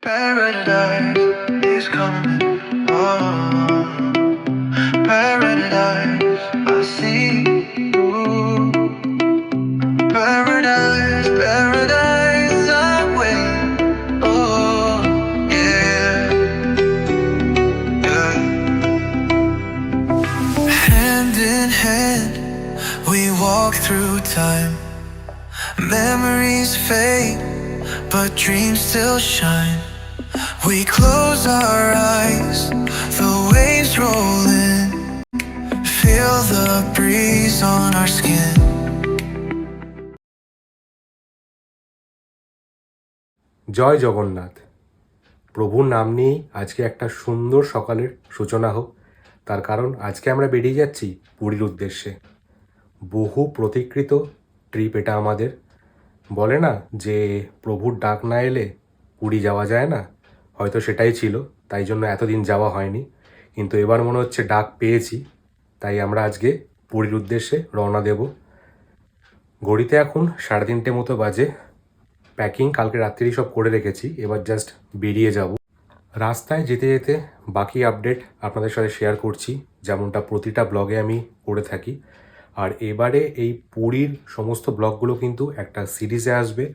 Paradise is coming. Oh, paradise, I see you. Paradise, paradise, I wait. Oh, yeah, yeah. Hand in hand, we walk through time. Memories fade, but dreams still shine. We close our eyes, the waves roll in. Feel the breeze on our skin. জয় জগন্নাথ। প্রভুর নাম নিয়েই আজকে একটা সুন্দর সকালের সূচনা হোক। তার কারণ আজকে আমরা বেরিয়ে যাচ্ছি পুরীর উদ্দেশ্যে। বহু প্রতীক্ষিত ট্রিপ এটা আমাদের। বলে না যে প্রভুর ডাক না এলে পুরী যাওয়া যায় না, হয়তো সেটাই ছিল, তাই জন্য এতদিন যাওয়া হয়নি। কিন্তু এবার মনে হচ্ছে ডাক পেয়েছি, তাই আমরা আজকে পুরীর উদ্দেশ্যে রওনা দেব। ঘড়িতে এখন 3:30 মতো বাজে। প্যাকিং কালকে রাত্রেই সব করে রেখেছি, এবার জাস্ট বেরিয়ে যাব। রাস্তায় যেতে যেতে বাকি আপডেট আপনাদের সাথে শেয়ার করছি, যেমনটা প্রতিটা ব্লগে আমি করে থাকি। আর এবারে এই পুরীর সমস্ত ব্লগগুলো কিন্তু একটা সিরিজে আসবে।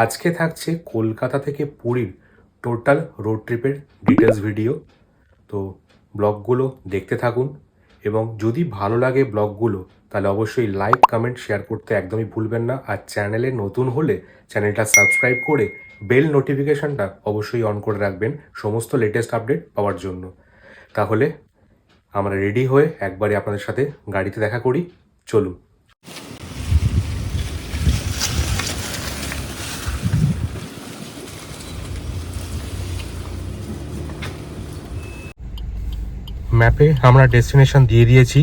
আজকে থাকছে কলকাতা থেকে পুরীর টোটাল রোড ট্রিপের ডিটেলস ভিডিও। তো ব্লগগুলো দেখতে থাকুন, এবং যদি ভালো লাগে ব্লগগুলো তাহলে অবশ্যই লাইক, কমেন্ট, শেয়ার করতে একদমই ভুলবেন না। আর চ্যানেলে নতুন হলে চ্যানেলটা সাবস্ক্রাইব করে বেল নোটিফিকেশনটা অবশ্যই অন করে রাখবেন সমস্ত লেটেস্ট আপডেট পাওয়ার জন্য। তাহলে আমরা রেডি হয়ে একবারে আপনাদের সাথে গাড়িতে দেখা করি, চলুন। ম্যাপে আমরা ডেস্টিনেশন দিয়ে দিয়েছি,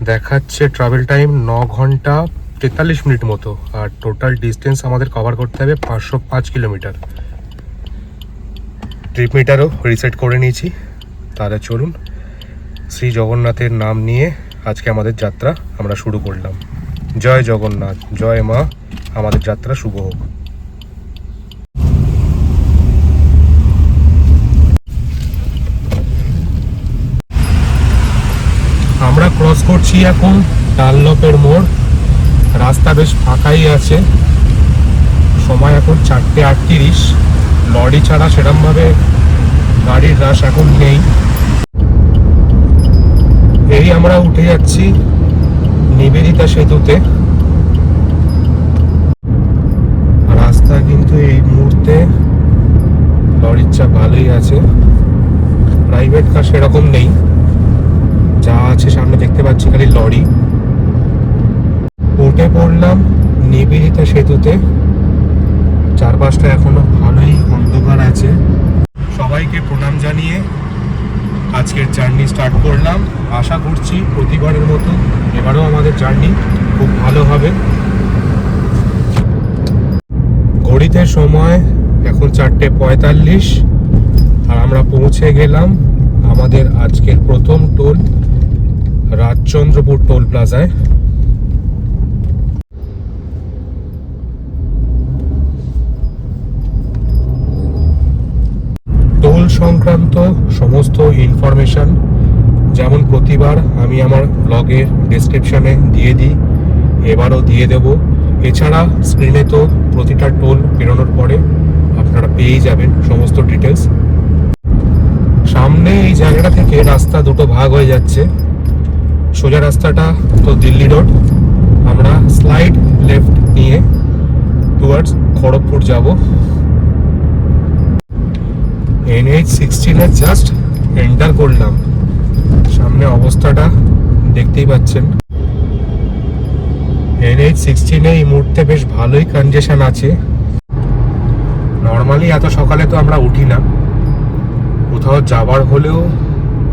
দেখাচ্ছে ট্রাভেল টাইম 9 ঘন্টা 43 মিনিট মতো। আর টোটাল ডিস্টেন্স আমাদের কভার করতে হবে 505 কিলোমিটার। ট্রিপ মিটারও রিসেট করে নিয়েছি। তাহলে চলুন, শ্রী জগন্নাথের নাম নিয়ে আজকে আমাদের যাত্রা আমরা শুরু করলাম। জয় জগন্নাথ, জয় মা, আমাদের যাত্রা শুভ হোক। আমরা ক্রস করছি এখন ডানলপের মোড়। রাস্তা বেশ ফাঁকাই আছে, সময় এখন 4:38। লরি ছাড়া সেরকমভাবে গাড়ির রাশ এখন নেই। এই আমরা উঠে যাচ্ছি নিবেদিতা সেতুতে। রাস্তা কিন্তু এই মুহূর্তে লরির চাপ ভালোই আছে, প্রাইভেট কার সেরকম নেই, যা আছে সামনে দেখতে পাচ্ছি খালি লরি। উঠে পড়লাম নিবেদিতা সেতুতে। চারপাশটা এখনো ভালোই অন্ধকার আছে। সবাইকে প্রণাম জানিয়ে আজকের জার্নি স্টার্ট করলাম। আশা করছি প্রতিবারের মতো এবারও আমাদের জার্নি খুব ভালো হবে। ঘড়িতে সময় এখন 4:45, আর আমরা পৌঁছে গেলাম আমাদের আজকের প্রথম টোল রাজচন্দ্রপুর টোল প্লাজায়। টোল সংক্রান্ত সমস্ত ইনফরমেশন যেমন প্রতিবার আমি আমার ব্লগের ডেসক্রিপশনে দিয়ে দিই, এবারও দিয়ে দেব। এছাড়া স্ক্রিনে তো প্রতিটা টোল বেরোনোর পরে আপনারা পেয়েই যাবেন সমস্ত ডিটেলস। সামনে এই জায়গাটা থেকে রাস্তা দুটো ভাগ হয়ে যাচ্ছে। সোজা রাস্তাটা তো দিল্লি রোড, আমরা স্লাইড লেফট নিয়ে টুয়ার্ডস খড়গপুর যাব। NH-16 জাস্ট এন্টার করলাম, সামনে অবস্থাটা দেখতেই পাচ্ছেন। NH-16 এই মুহূর্তে বেশ ভালোই কনজেশন আছে। নর্মালি এত সকালে তো আমরা উঠি না, কোথাও যাবার হলেও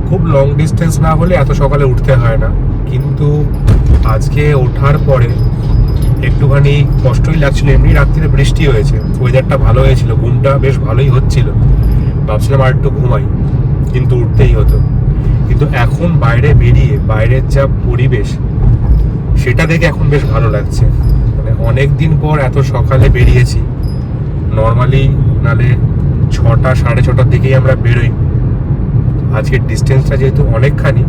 খুব লং ডিস্টেন্স না হলে এত সকালে উঠতে হয় না। কিন্তু আজকে ওঠার পরে একটুখানি কষ্টই লাগছিল। এমনি রাত্রিরে বৃষ্টি হয়েছে, ওয়েদারটা ভালো হয়েছিল, ঘুমটা বেশ ভালোই হচ্ছিল, ভাবছিলাম আর একটু ঘুমাই, কিন্তু উঠতেই হতো। কিন্তু এখন বাইরে বেরিয়ে বাইরের যা পরিবেশ সেটা দেখে এখন বেশ ভালো লাগছে। মানে অনেক দিন পর এত সকালে বেরিয়েছি। নর্মালি নালে 6টা 6:30টার দিকেই আমরা বেরোই। আজকের ডিস্টেন্সটা যেহেতু অনেকখানি,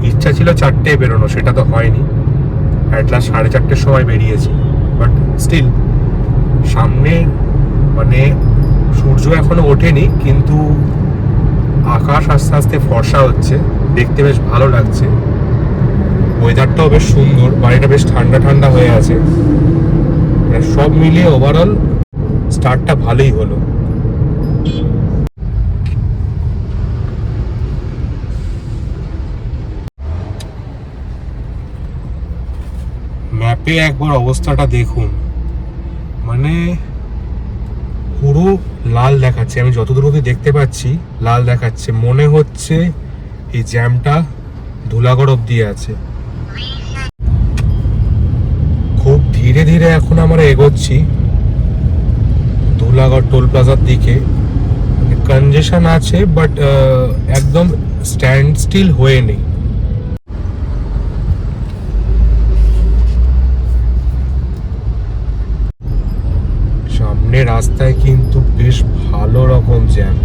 ইচ্ছা ছিল 4টে বেরোনো, সেটা তো হয়নি। অ্যাট লাস্ট 4:30টার সময় বেরিয়েছি। বাট স্টিল সামনে মানে সূর্য এখনো ওঠেনি, কিন্তু আকাশ আস্তে আস্তে ফর্সা হচ্ছে, দেখতে বেশ ভালো লাগছে। ওয়েদারটাও বেশ সুন্দর, বাড়িটা বেশ ঠান্ডা ঠান্ডা হয়ে আছে। মানে সব মিলিয়ে ওভারঅল স্টার্টটা ভালোই হলো। ম্যাপে একবার অবস্থাটা দেখুন, মানে পুরো লাল দেখাচ্ছে। আমি যতদূর অবধি দেখতে পাচ্ছি লাল দেখাচ্ছে। মনে হচ্ছে এই জ্যামটা ধুলাগড় অবধি আছে। খুব ধীরে ধীরে এখন আমরা এগোচ্ছি ধুলাগড় টোল প্লাজার দিকে। কনজেশন আছে, বাট একদম স্ট্যান্ড স্টিল হয়ে নেই। সামনে রাস্তায় কিন্তু বেশ ভালো রকম জ্যাম।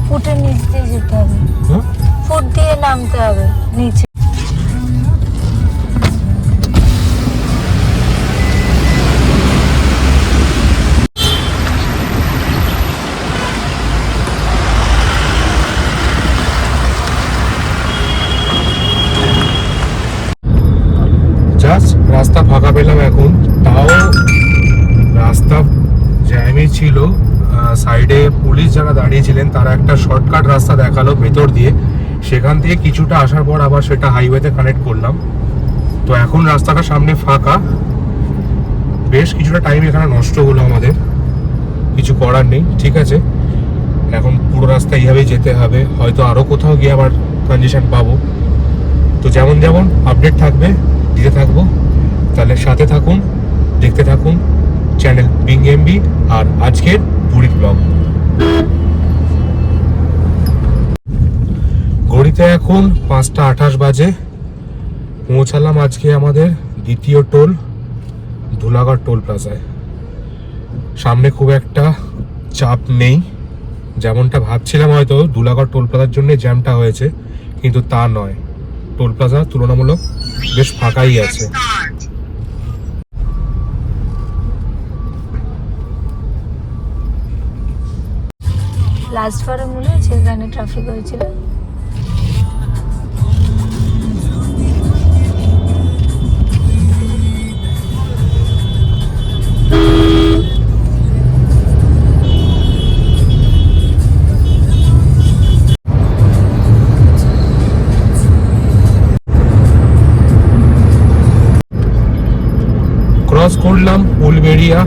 ফুটের নিচ দিয়ে যেতে হবে, ফুট দিয়ে নামতে হবে নিচে। জাস্ট রাস্তা ফাঁকা পেলাম এখন, তাও রাস্তা জ্যামই ছিল। সাইডে পুলিশ যারা দাঁড়িয়েছিলেন তারা একটা শর্টকাট রাস্তা দেখালো ভেতর দিয়ে, সেখান থেকে কিছুটা আসার পর আবার সেটা হাইওয়েতে কানেক্ট করলাম। তো এখন রাস্তাটা সামনে ফাঁকা। বেশ কিছুটা টাইম এখানে নষ্ট হলো আমাদের, কিছু করার নেই। ঠিক আছে, এখন পুরো রাস্তা এইভাবেই যেতে হবে, হয়তো আরও কোথাও গিয়ে আবার কন্ডিশন পাবো। তো যেমন যেমন আপডেট থাকবে দিতে থাকবো। তাহলে সাথে থাকুন, দেখতে থাকুন চ্যানেল বিং এমবি আর আজকের পুরীর ব্লগ। ঘড়িতে এখন 5টা 28 বাজে। পৌঁছালাম আজকে আমাদের দ্বিতীয় টোল ধুলাগড় টোল প্লাজায়। সামনে খুব একটা চাপ নেই, যেমনটা ভাবছিলাম হয়তো ধুলাগড় টোল প্লাজার জন্য জ্যামটা হয়েছে, কিন্তু তা নয়। টোল প্লাজা তুলনামূলক বেশ ফাঁকাই আছে। লাস্ট বারে মনে আছে এখানে ট্রাফিক হয়েছিল। ক্রস করলাম উলবেড়িয়া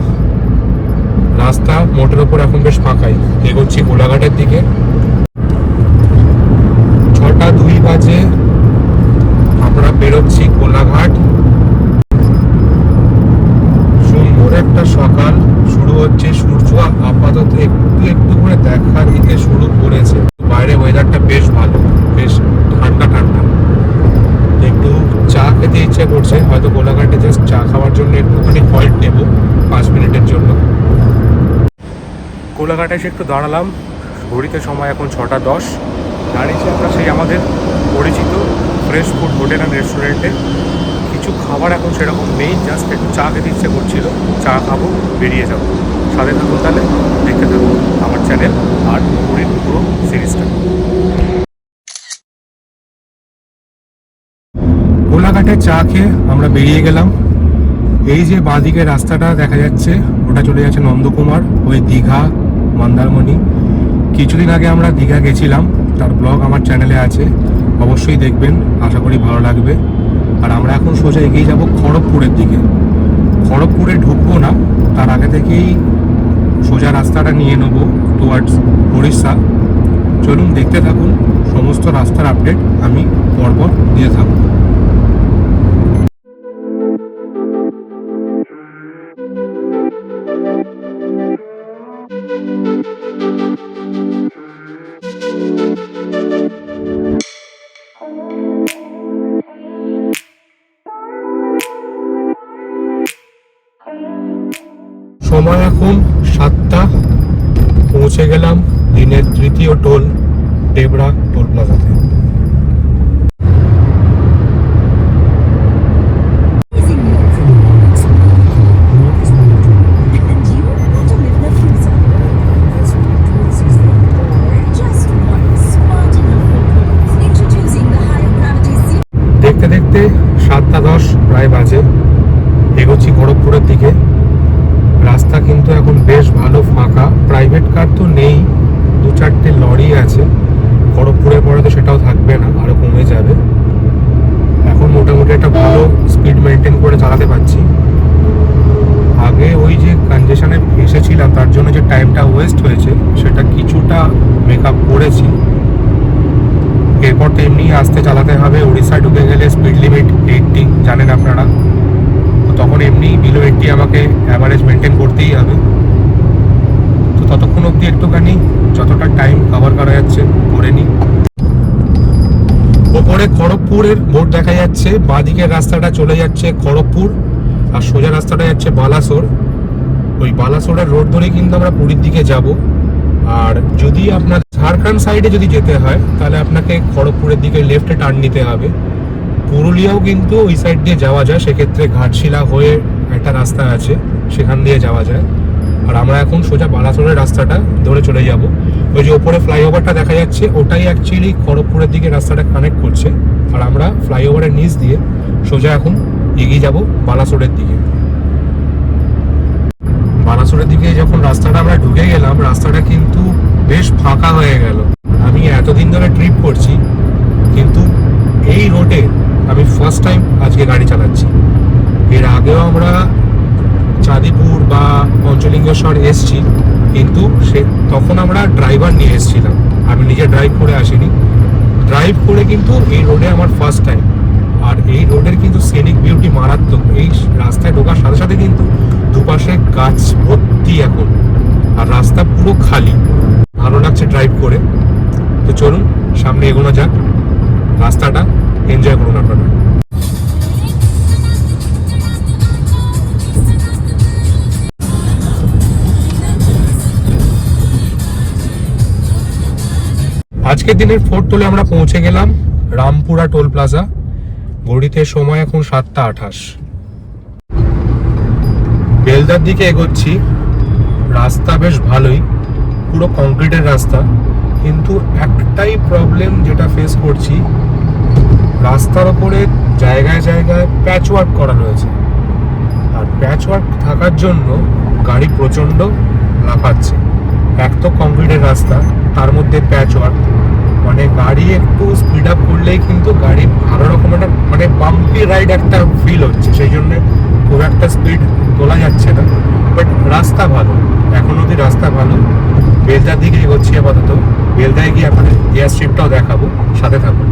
রাস্তা, মোটের ওপর এখন বেশ ফাঁকাই। এগোচ্ছি কোলাঘাটের দিকে। 6টা 2 বাজে আমরা বেরোচ্ছি কোলাঘাট। সুন্দর একটা সকাল শুরু হচ্ছে, সূর্য আপাতত একটু একটু করে দেখা দিতে শুরু করেছে। বাইরে ওয়েদারটা বেশ ভালো, বেশ ঠান্ডা ঠান্ডা। একটু চা খেতে ইচ্ছে করছে, হয়তো কোলাঘাটে জাস্ট চা খাওয়ার জন্য একটুখানি হল্ট নেব 5 মিনিটের জন্য। কোলাঘাটে এসে একটু দাঁড়ালাম, ঘড়িতে সময় এখন 6টা 10। দাঁড়িয়েছি আমরা সেই আমাদের পরিচিত ফ্রেশ ফুড হোটেল অ্যান্ড রেস্টুরেন্টে। কিছু খাবার এখন সেরকম নেই, জাস্ট একটু চা খেতে ইচ্ছে করছিল, চা খাবো, বেরিয়ে যাবো। সাথে থাকুন, তাহলে দেখতে থাকুন আমার চ্যানেল আর পুরীর পুরো সিরিজটা। কোলাঘাটে চা খেয়ে আমরা বেরিয়ে গেলাম। এই যে বাঁদিকে রাস্তাটা দেখা যাচ্ছে, ওটা চলে যাচ্ছে নন্দকুমার, ওই দীঘা মন্দারমণি। কিছুদিন আগে আমরা দীঘা গেছিলাম, তার ব্লগ আমার চ্যানেলে আছে, অবশ্যই দেখবেন, আশা করি ভালো লাগবে। আর আমরা এখন সোজা এগিয়ে যাব খড়গপুরের দিকে। খড়গপুরে ঢুকবো না, তার আগে থেকেই সোজা রাস্তাটা নিয়ে নেবো টুয়ার্ডস উড়িষ্যা। চলুন দেখতে থাকুন, সমস্ত রাস্তার আপডেট আমি পরপর দিয়ে থাকবো। সময় এখন 7টা, পৌঁছে গেলাম দিনের তৃতীয় টোল টেবরা টোল প্লাজাতে। দেখতে দেখতে 7:10 প্রায় বাজে, এগোচ্ছি খড়গপুরের দিকে। রাস্তা কিন্তু এখন বেশ ভালো ফাঁকা, প্রাইভেট কার তো নেই, 2-4টে লরি আছে। খড়গপুরের পরে তো সেটাও থাকবে না, আরো কমে যাবে। এখন মোটামুটি একটা ভালো স্পিড মেনটেন করে চালাতে পারছি। আগে ওই যে কনজেশনে ফেসেছিলাম, তার জন্য যে টাইমটা ওয়েস্ট হয়েছে সেটা কিছুটা মেকআপ করেছি। এরপর তো এমনি আস্তে চালাতে হবে। উড়িষ্যা ঢুকে গেলে স্পিড লিমিট 80 জানেন আপনারা, তো তখন এমনি বিলো 80 আমাকে অ্যাভারেজ মেনটেন করতেই হবে। তো ততক্ষণ অবধি একটুখানি যতটা টাইম কভার করা যাচ্ছে করে নিই। ওপরে খড়গপুরের বোর্ড দেখা যাচ্ছে, বাঁদিকের রাস্তাটা চলে যাচ্ছে খড়গপুর, আর সোজা রাস্তাটা যাচ্ছে বালাসোর। ওই বালাসোরের রোড ধরেই কিন্তু আমরা পুরীর দিকে যাব। আর যদি আপনার ঝাড়খণ্ড সাইডে যদি যেতে হয় তাহলে আপনাকে খড়গপুরের দিকে লেফটে টার্ন নিতে হবে। পুরুলিয়াও কিন্তু ওই সাইড দিয়ে যাওয়া যায়, সেক্ষেত্রে ঘাটশিলা হয়ে একটা রাস্তা আছে, সেখান দিয়ে যাওয়া যায়। আর আমরা এখন সোজা বালাসোরের রাস্তাটা ধরে চলে যাব। ওই যে ওপরে ফ্লাইওভারটা দেখা যাচ্ছে, ওটাই অ্যাকচুয়ালি খড়গপুরের দিকে রাস্তাটা কানেক্ট করছে। আর আমরা ফ্লাইওভারের নিচ দিয়ে সোজা এখন এগিয়ে যাব বালাসোরের দিকে। বালাসোরের দিকে যখন রাস্তাটা আমরা ঢুকে গেলাম, রাস্তাটা কিন্তু বেশ ফাঁকা হয়ে গেল। আমি এতদিন ধরে ট্রিপ করছি, কিন্তু এই রোডে আমি ফার্স্ট টাইম আজকে গাড়ি চালাচ্ছি। এর আগেও আমরা চাঁদিপুর বা পঞ্চলিঙ্গেশ্বর এসছি, কিন্তু তখন আমরা ড্রাইভার নিয়ে এসেছিলাম, আমি নিজে ড্রাইভ করে আসিনি। ড্রাইভ করে কিন্তু এই রোডে আমার ফার্স্ট টাইম। আর এই রোডের কিন্তু সিনিক বিউটি মারাত্মক। এই রাস্তায় ঢোকার সাথে সাথে কিন্তু দুপাশে গাছ ভর্তি এখন, আর রাস্তা পুরো খালি, ভালো লাগছে ড্রাইভ করে। তো চলুন সামনে এগোনো যাক, রাস্তাটা এনজয় করুন আপনারা। আজকের দিনের ফোর্থ টোলে আমরা পৌঁছে গেলাম রামপুরা টোল প্লাজা। ঘড়িতে সময় এখন 7:28। বেলদার দিকে এগোচ্ছি। রাস্তা বেশ ভালোই, পুরো কংক্রিটের রাস্তা, কিন্তু একটাই প্রবলেম যেটা ফেস করছি, রাস্তার ওপরে জায়গায় জায়গায় প্যাচ ওয়ার্ক করা রয়েছে। আর প্যাচ ওয়ার্ক থাকার জন্য গাড়ি প্রচণ্ড লাফাচ্ছে। এক তো কংক্রিটের রাস্তা, তার মধ্যে প্যাচ ওয়ার্ক, মানে গাড়ি একটু স্পিড আপ করলেই কিন্তু গাড়ি ভালো রকম একটা মানে বাম্পি রাইড একটা ফিল হচ্ছে। সেই জন্য খুব একটা স্পিড তোলা যাচ্ছে না, বাট রাস্তা ভালো, এখন অবধি রাস্তা ভালো। বেলদার দিকে এগোচ্ছি আপাতত। বেলদায় গিয়ে আপনাদের এয়ার স্ট্রিপটাও দেখাবো, সাথে থাকুন।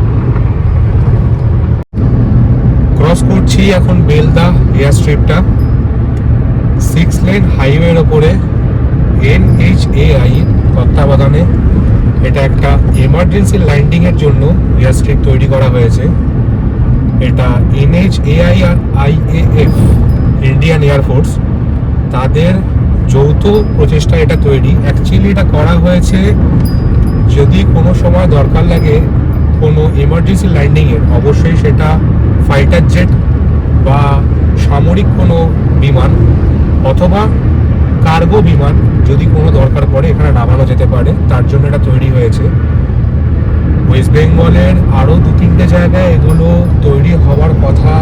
ক্রস করছি এখন বেলদা এয়ার স্ট্রিপটা। 6 লেন হাইওয়ের ওপরে NHAI তত্ত্বাবধানে এটা একটা এমার্জেন্সি ল্যান্ডিং এর জন্য এয়ার স্ট্রিপ তৈরি করা হয়েছে। এটা NHAI আর IAF ইন্ডিয়ান এয়ারফোর্স তাদের যৌথ প্রচেষ্টা এটা তৈরি। অ্যাকচুয়ালি এটা করা হয়েছে যদি কোনো সময় দরকার লাগে কোনো এমার্জেন্সি ল্যান্ডিংয়ের, অবশ্যই সেটা ফাইটার জেট বা সামরিক কোনো বিমান অথবা কার্গো বিমান যদি কোনো দরকার পড়ে এখানে নামানো যেতে পারে, তার জন্য এটা তৈরি হয়েছে। ওয়েস্ট বেঙ্গলের আরও 2-3টে জায়গায় এগুলো তৈরি হওয়ার কথা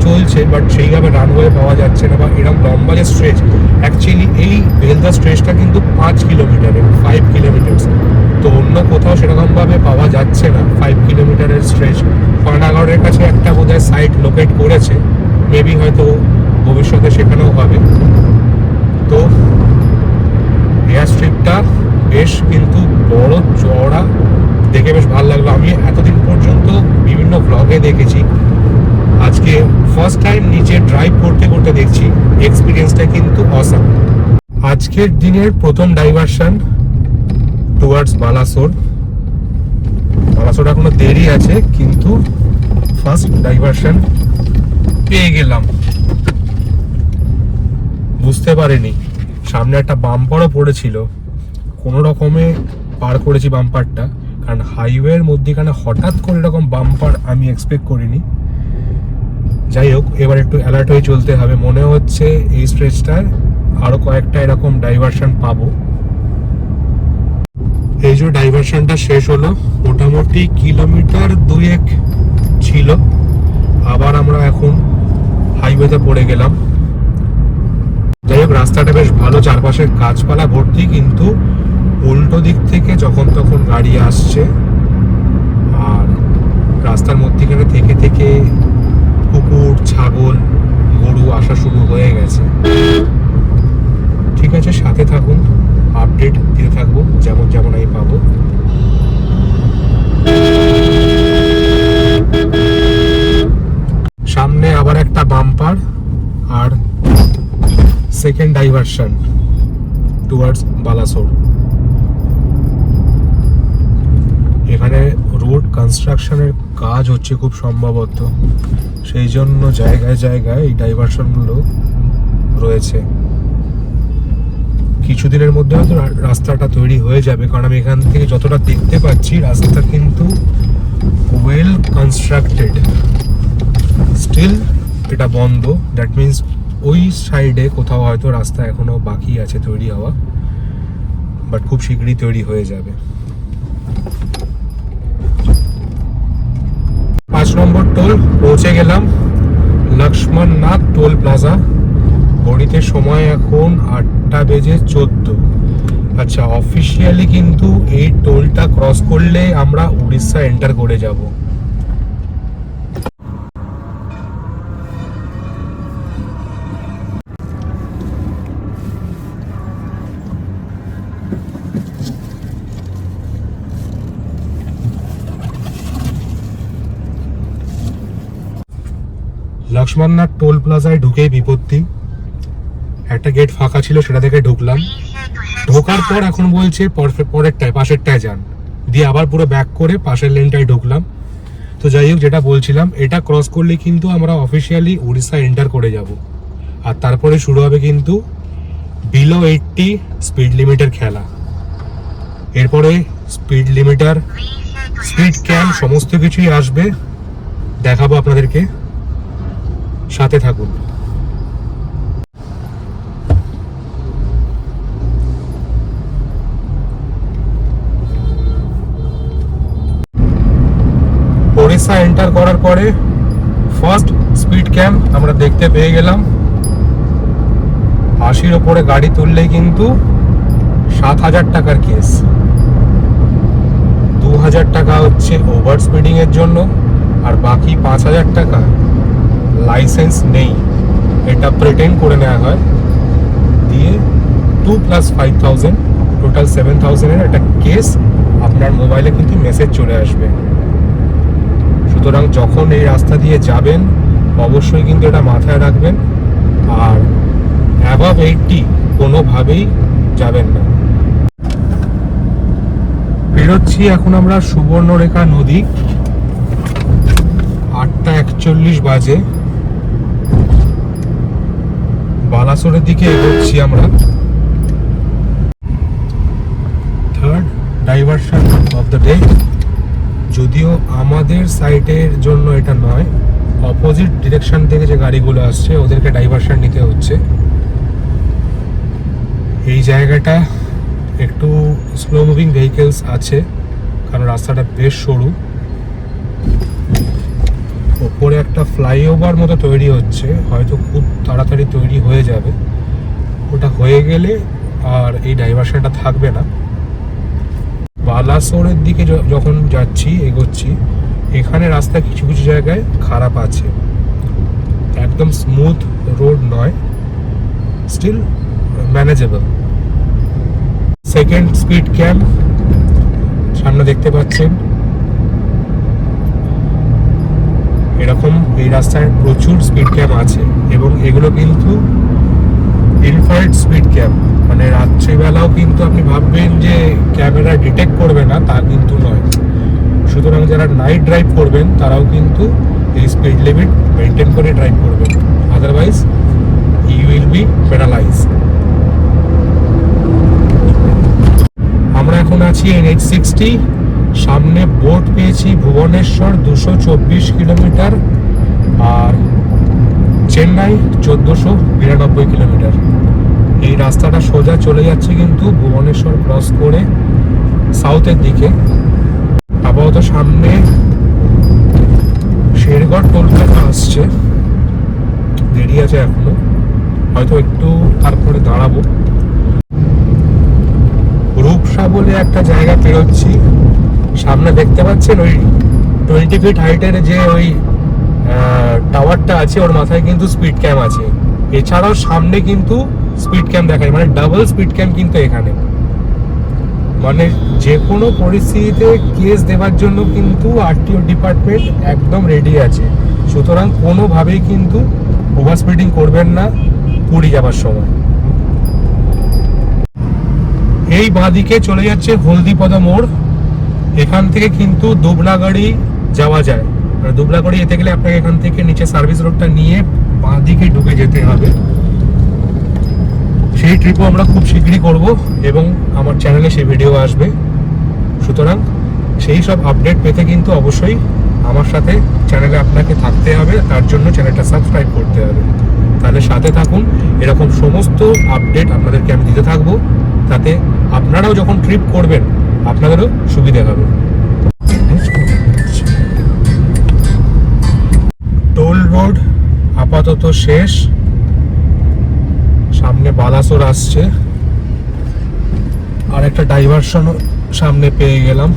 চলছে, বাট সেইভাবে রানওয়ে পাওয়া যাচ্ছে না, বা এরকম লম্বা যে স্ট্রেচ, অ্যাকচুয়ালি এই বেলদা স্ট্রেচটা কিন্তু 5 কিলোমিটারের, 5 কিলোমিটার্স, তো অন্য কোথাও সেরকমভাবে পাওয়া যাচ্ছে না 5 কিলোমিটারের স্ট্রেচ। পানাগড়ের কাছে একটা বোধহয় সাইট লোকেট করেছে, মেবি হয়তো ভবিষ্যতে সেখানেও হবে। তো এয়ার স্ট্রিপটা বেশ কিন্তু বড় চওড়া, দেখে বেশ ভালো লাগলো। আমি এতদিন পর্যন্ত বিভিন্ন ব্লগে দেখেছি, আজকে ফার্স্ট টাইম নিচে ড্রাইভ করতে করতে দেখছি, এক্সপিরিয়েন্সটা কিন্তু অসাম। আজকের দিনের প্রথম ডাইভারশন টুয়ার্ডস বালাসোর। বালাসোর এখনো দেরি আছে, কিন্তু ফার্স্ট ডাইভারশন পেয়ে গেলাম। বুঝতে পারিনি সামনে একটা বাম্পারও পড়েছিল, কোনো রকমে পার করেছি বাম্পারটা, কারণ হাইওয়ের মধ্যেখানে হঠাৎ করে এরকম বাম্পার আমি এক্সপেক্ট করিনি। যাই হোক, এবার একটু অ্যালার্ট হয়ে চলতে হবে। মনে হচ্ছে এই স্ট্রেচটায় আরো কয়েকটা এরকম ডাইভারশন পাবো। এই যে ডাইভারশনটা শেষ হলো, মোটামুটি কিলোমিটার 2-1 ছিল, আবার আমরা এখন হাইওয়েতে পড়ে গেলাম। যাই হোক, রাস্তাটা বেশ ভালো, চারপাশে গাছপালা ভর্তি, কিন্তু উল্টো দিক থেকে যখন তখন গাড়ি আসছে, আর রাস্তার মধ্যেখানে থেকে থেকে কুকুর, ছাগল, গরু আসা শুরু হয়ে গেছে। ঠিক আছে, সাথে থাকুন, আপডেট দিতে থাকবো যেমন যেমন আমি পাবো। সামনে আবার একটা বাম্পার আর সেকেন্ড ডাইভারশন টুয়ার্ডস বালাসোর। এখানে রোড কনস্ট্রাকশনের কাজ হচ্ছে খুব সম্ভবত, সেই জন্য জায়গায় জায়গায় এই ডাইভারশনগুলো রয়েছে। কিছুদিনের মধ্যে হয়তো রাস্তাটা তৈরি হয়ে যাবে, কারণ আমি এখান থেকে যতটা দেখতে পাচ্ছি রাস্তা কিন্তু ওয়েল কনস্ট্রাক্টেড। স্টিল এটা বন্ধ, দ্যাট মিনস ওই সাইডে কোথাও হয়তো রাস্তা এখনো বাকি আছে তৈরি হওয়া, বাট খুব শীঘ্রই তৈরি হয়ে যাবে। 5 নম্বর টোল পৌঁছে গেলাম, লক্ষ্মণনাথ টোল প্লাজা। ঘড়িতে সময় এখন 8:14। আচ্ছা, অফিসিয়ালি কিন্তু এই টোলটা ক্রস করলে আমরা উড়িষ্যা এন্টার করে যাব। লক্ষ্মণনাথ টোল প্লাজায় ঢুকেই বিপত্তি, একটা গেট ফাঁকা ছিল, সেটা থেকে ঢুকলাম। ঢোকার পর এখন বলছে পরেরটায়, পাশেরটায় যান, দিয়ে আবার পুরো ব্যাক করে পাশের লেনটায় ঢুকলাম। তো যাই হোক, যেটা বলছিলাম, এটা ক্রস করলে কিন্তু আমরা অফিসিয়ালি উড়িষ্যা এন্টার করে যাব, আর তারপরে শুরু হবে কিন্তু বিলো 80 স্পিড লিমিটের খেলা। এরপরে স্পিড লিমিটার, স্পিড ক্যাম সমস্ত কিছুই আসবে, দেখাবো আপনাদেরকে, সাথে থাকুন। উড়িষ্যা এন্টার করার পরে ফার্স্ট স্পিড ক্যাম্প আমরা দেখতে পেয়ে গেলাম। 80-র ওপরে গাড়ি তুললেই কিন্তু 7,000 টাকার কেস। 2,000 টাকা হচ্ছে ওভার স্পিডিং এর জন্য, আর বাকি 5,000 টাকা লাইসেন্স নেই এটা প্রিটেন্ড করে নেওয়া হয়, দিয়ে 2 + 5,000 টোটাল 7,000 এর একটা কেস আপনার মোবাইলে কিন্তু মেসেজ চলে আসবে। সুতরাং যখন এই রাস্তা দিয়ে যাবেন অবশ্যই কিন্তু এটা মাথায় রাখবেন, আর অ্যাবাভ 80 কোনোভাবেই যাবেন না। বেরোচ্ছি এখন আমরা সুবর্ণরেখা নদী, 8:41 বাজে। বালাসোরের দিকে এগোচ্ছি আমরা। Third diversion of the day, যদিও আমাদের সাইডের জন্য এটা নয়, অপোজিট ডিরেকশন থেকে যে গাড়িগুলো আসছে ওদেরকে ডাইভারশন নিতে হচ্ছে। এই জায়গাটা একটু স্লো মুভিং ভেহিকেলস আছে, কারণ রাস্তাটা বেশ সরু। ওপরে একটা ফ্লাইওভার মতো তৈরি হচ্ছে, হয়তো খুব তাড়াতাড়ি তৈরি হয়ে যাবে। ওটা হয়ে গেলে আর এই ডাইভারশনটা থাকবে না। বালাসোরের দিকে যখন যাচ্ছি, এগোচ্ছি, এখানে রাস্তা কিছু কিছু জায়গায় খারাপ আছে, একদম স্মুথ রোড নয়, still manageable. Second speed camp সামনে দেখতে পাচ্ছেন। এরকম এই রাস্তায় প্রচুর স্পিড ক্যাম্প আছে, এবং এগুলো কিন্তু ইনফ্রারেড স্পিড ক্যাম্প, মানে রাত্রিবেলাও কিন্তু আপনি ভাববেন যে ক্যামেরা ডিটেক্ট করবে না, তা কিন্তু নয়। সুতরাং যারা নাইট ড্রাইভ করবেন তারাও কিন্তু এই স্পিড লিমিট মেনটেন করে ড্রাইভ করবেন, আদারওয়াইজ ইউ উইল বি পেনালাইজ। আমরা এখন আছি NH60, সামনে বোর্ড পেয়েছি ভুবনেশ্বর 224 কিলোমিটার আর চেন্নাই 1492 কিলোমিটার। এই রাস্তাটা সোজা চলে যাচ্ছে কিন্তু ভুবনেশ্বর ক্রস করে সাউথের দিকে। আপাতত সামনে শেরগড় টোল প্লাজা আসছে, দেরি আছে এখনো, হয়তো একটু তারপরে দাঁড়াবো। রূপসা বলে একটা জায়গা পেরোচ্ছি, সামনে দেখতে পাচ্ছেন ওই 20 ফিট হাইটের যে ওই টাওয়ারটা আছে, ওর মাথায় কিন্তু স্পিড ক্যাম আছে। এছাড়াও সামনে কিন্তু স্পিড ক্যাম দেখায়, মানে ডাবল স্পিড ক্যাম কিন্তু এখানে, মানে যে কোনো পরিস্থিতিতে কেস দেওয়ার জন্য কিন্তু আরটিও ডিপার্টমেন্ট একদম রেডি আছে। সুতরাং কোনোভাবেই কিন্তু ওভার স্পিডিং করবেন না পুরী যাবার সময়। এই বাঁদিকে চলে যাচ্ছে হলদিপদা মোড়, এখান থেকে কিন্তু দুবলাগাড়ি যাওয়া যায়। দুবলাগাড়ি যেতে গেলে আপনাকে এখান থেকে নিচে সার্ভিস রোডটা নিয়ে বাঁদিকে ঢুকে যেতে হবে। সেই ট্রিপও আমরা খুব শীঘ্রই করব এবং আমার চ্যানেলে সেই ভিডিও আসবে। সুতরাং সেই সব আপডেট পেতে কিন্তু অবশ্যই আমার সাথে চ্যানেলে আপনাকে থাকতে হবে, তার জন্য চ্যানেলটা সাবস্ক্রাইব করতে হবে। তাহলে সাথে থাকুন, এরকম সমস্ত আপডেট আপনাদেরকে আমি দিতে থাকবো, তাতে আপনারাও যখন ট্রিপ করবেন আপনাদেরও সুবিধা হবে। টোল রোড আপাতত শেষ, সামনে বালাসোর আসছে, আর একটা ডাইভারশন সামনে পেয়ে গেলাম।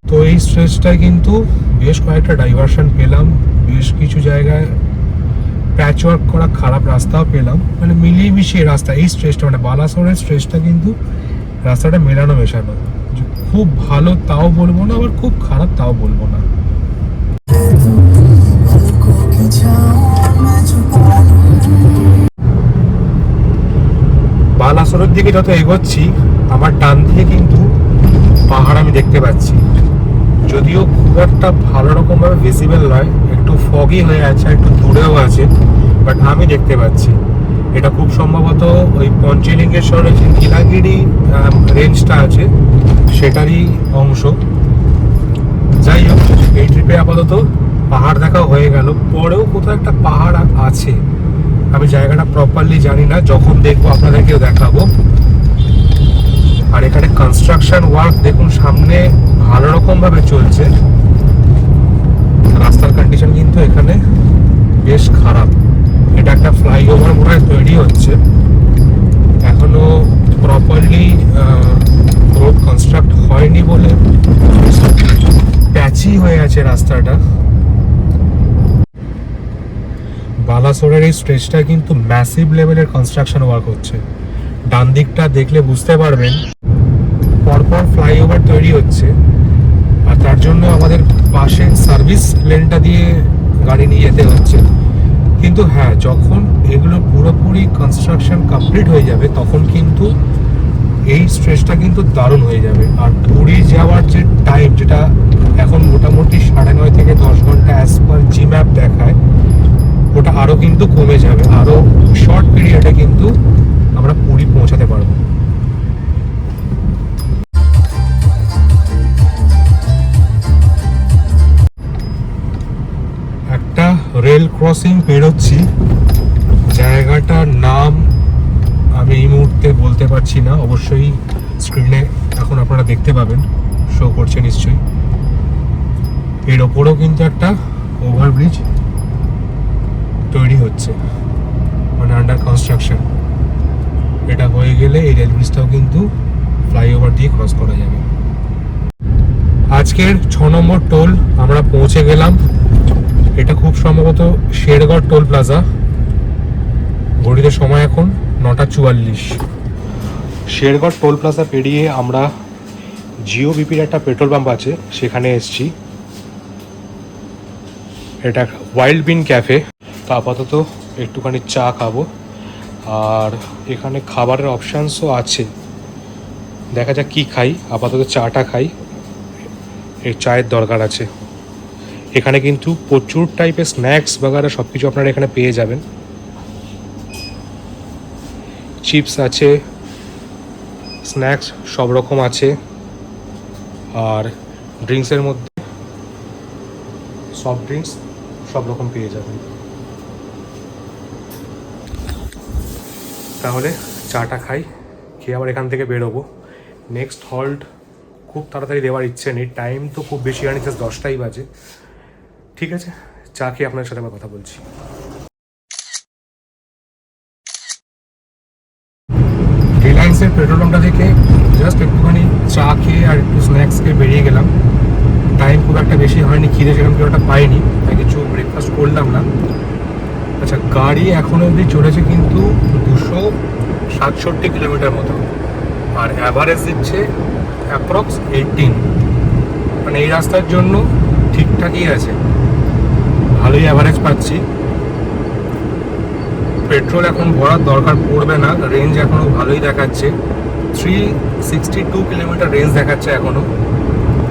তো এই স্ট্রেচটায় কিন্তু বেশ কয়েকটা ডাইভারশন পেলাম, বেশ কিছু জায়গায় প্যাচ ওয়ার্ক করা খারাপ রাস্তাও পেলাম, মানে মিলিয়ে মিশিয়ে রাস্তা। এই স্ট্রেচটা মানে বালাসোরের স্ট্রেচটা কিন্তু রাস্তাটা মেলানো মেশানো, খুব ভালো তাও বলবো না, আবার খুব খারাপ তাও বলবো না। বালাসোরের দিকে যত এগোচ্ছি আমার ডান দিকে কিন্তু পাহাড় আমি দেখতে পাচ্ছি, যদিও খুব একটা ভালো রকম ভাবে ভিজিবল নয়, একটু ফগি হয়ে আছে, একটু দূরেও আছে, বাট আমি দেখতে পাচ্ছি। এটা খুব সম্ভবত ওই পঞ্চলিঙ্গেশ্বরের যে নীলাগিরি রেঞ্জটা আছে সেটারই অংশ। যাই হোক, এই ট্রিপে আপাতত পাহাড় দেখা হয়ে গেল, পরেও কোথাও একটা পাহাড় আছে, আমি জায়গাটা প্রপারলি জানি না, যখন দেখবো আপনাদেরকেও দেখাবো। আর এখানে কনস্ট্রাকশন ওয়ার্ক দেখুন সামনে ভালো রকম ভাবে চলছে, রাস্তার কন্ডিশন কিন্তু এখানে বেশ খারাপ। এটা একটা ফ্লাইওভার মনে হয় তৈরি হচ্ছে, এখনো প্রপারলি রোড কনস্ট্রাক্ট হয়নি বলে প্যাচি হয়ে আছে রাস্তাটা। বালাসোরের এই স্ট্রেচটা কিন্তু ম্যাসিভ লেভেলের কনস্ট্রাকশন ওয়ার্ক হচ্ছে। ডান দিকটা দেখলে বুঝতে পারবেন পরপর ফ্লাইওভার তৈরি হচ্ছে, আর তার জন্য আমাদের পাশে সার্ভিস লেনটা দিয়ে গাড়ি নিয়ে যেতে হচ্ছে। কিন্তু হ্যাঁ, যখন এগুলো পুরোপুরি কনস্ট্রাকশন কমপ্লিট হয়ে যাবে তখন কিন্তু এই স্ট্রেচটা কিন্তু দারুণ হয়ে যাবে। আর পুরী যাওয়ার যে টাইম, যেটা এখন মোটামুটি 9:30 থেকে 10 ঘন্টা অ্যাজ পার জি ম্যাপ দেখায়, ওটা আরও কিন্তু কমে যাবে, আরও শর্ট পিরিয়ডে কিন্তু আমরা পুরী পৌঁছাতে পারবো। একটা রেল ক্রসিং পেরোচ্ছি, জায়গাটার নাম আমি এই মুহূর্তে বলতে পারছি না, অবশ্যই স্ক্রিনে এখন আপনারা দেখতে পাবেন, শো করছে নিশ্চয়ই। এর ওপরেও কিন্তু একটা ওভারব্রিজ তৈরি হচ্ছে, মানে আন্ডার কনস্ট্রাকশন। এটা হয়ে গেলে এই রেল ব্রিজটাও কিন্তু ফ্লাইওভার দিয়ে ক্রস করা যাবে। আজকের 6 নম্বর টোল আমরা পৌঁছে গেলাম, এটা খুব সম্ভবত শেরগড় টোল প্লাজা। ঘড়িতে সময় এখন 9:44। শেরগড় টোল প্লাজা পেরিয়ে আমরা জিও বিপির একটা পেট্রোল পাম্প আছে সেখানে এসছি। এটা ওয়াইল্ড বিন ক্যাফে। তো আপাতত একটুখানি চা খাবো, আর এখানে খাবারের অপশানসও আছে, দেখা যাক কি খাই। আপাতত চাটা খাই, এই চায়ের দরকার আছে। এখানে কিন্তু প্রচুর টাইপের স্ন্যাক্স বাগারা সব কিছু আপনারা এখানে পেয়ে যাবেন। চিপস আছে, স্ন্যাক্স সব রকম আছে, আর ড্রিঙ্কসের মধ্যে সফট ড্রিঙ্কস সব রকম পেয়ে যাবেন। তাহলে চাটা খাই, খেয়ে আবার এখান থেকে বেরোবো। নেক্সট হল্ট খুব তাড়াতাড়ি দেওয়ার ইচ্ছে নেই, টাইম তো খুব বেশি হয়নি, জাস্ট 10টাই বাজে। ঠিক আছে, চা খেয়ে আপনার সাথে আবার কথা বলছি। রিলায়েন্সের পেট্রোল পাম্পটা থেকে জাস্ট একটুখানি চা খেয়ে আর একটু স্ন্যাক্স খেয়ে বেরিয়ে গেলাম। টাইম খুব একটা বেশি হয়নি, খিদে সেখান থেকে ওটা পাইনি, তাই কিছু ব্রেকফাস্ট করলাম না। আচ্ছা, গাড়ি এখনো অবধি চলেছে কিন্তু 267 কিলোমিটার মতো, আর অ্যাভারেজ দিচ্ছে অ্যাপ্রক্স 18। মানে এই রাস্তার জন্য ঠিকঠাকই আছে, ভালোই অ্যাভারেজ পাচ্ছি। পেট্রোল এখন ভরার দরকার পড়বে না, রেঞ্জ এখনও ভালোই দেখাচ্ছে, 362 কিলোমিটার রেঞ্জ দেখাচ্ছে এখনও।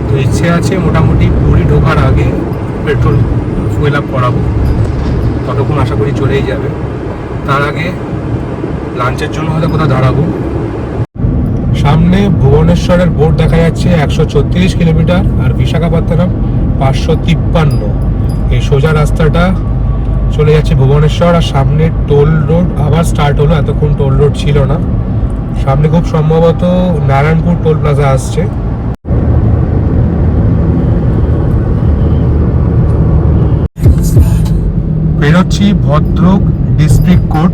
তো ইচ্ছে আছে মোটামুটি পুরী ঢোকার আগে পেট্রোল ফুয়েল আপ করাবো, ততক্ষণ আশা করি চলেই যাবে। তার আগে লাঞ্চের জন্য হয়তো কোথাও দাঁড়াবো। সামনে ভুবনেশ্বরের বোর্ড দেখা যাচ্ছে 134 কিলোমিটার, আর বিশাখাপত্তনম 553। এই সোজা রাস্তাটা চলে যাচ্ছে ভুবনেশ্বর, আর সামনে টোল রোড আবার স্টার্ট হলো, এতক্ষণ টোল রোড ছিল না। সামনে খুব সম্ভবত নারায়ণপুর টোল প্লাজা আসছে। বেরোচ্ছি ভদ্রক ডিস্ট্রিক্ট কোর্ট।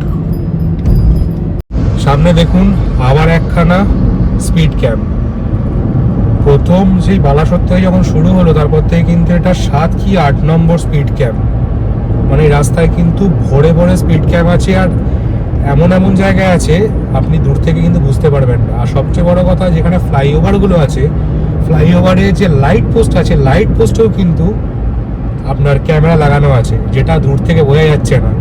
সামনে দেখুন আবার একখানা স্পিড ক্যাম্প। প্রথম সেই বালাসোর থেকে যখন শুরু হলো তারপর থেকে কিন্তু এটা 7 কি 8 নম্বর স্পিড ক্যাম্প। মানে রাস্তায় কিন্তু ভরে ভরে স্পিড ক্যাম্প আছে, আর এমন এমন জায়গায় আছে আপনি দূর থেকে কিন্তু বুঝতে পারবেন না। আর সবচেয়ে বড় কথা, যেখানে ফ্লাইওভারগুলো আছে, ফ্লাইওভারে যে লাইট পোস্ট আছে, লাইট পোস্টেও কিন্তু আপনার ক্যামেরা লাগানো আছে, যেটা দূর থেকে বোঝা যাচ্ছে না।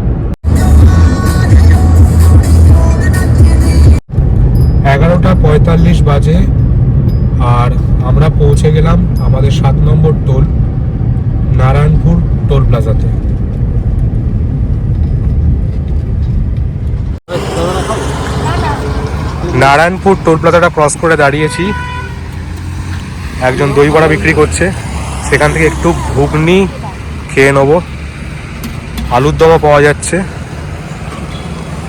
11:45 বাজে, আর আমরা পৌঁছে গেলাম আমাদের 7 নম্বর টোল নারায়ণপুর টোল প্লাজাতে। নারায়ণপুর টোল প্লাজাটা ক্রস করে দাঁড়িয়েছি, একজন দই বড়া বিক্রি করছে, সেখান থেকে একটু ঘুগনি খেয়ে নেবো। আলুর দমও পাওয়া যাচ্ছে,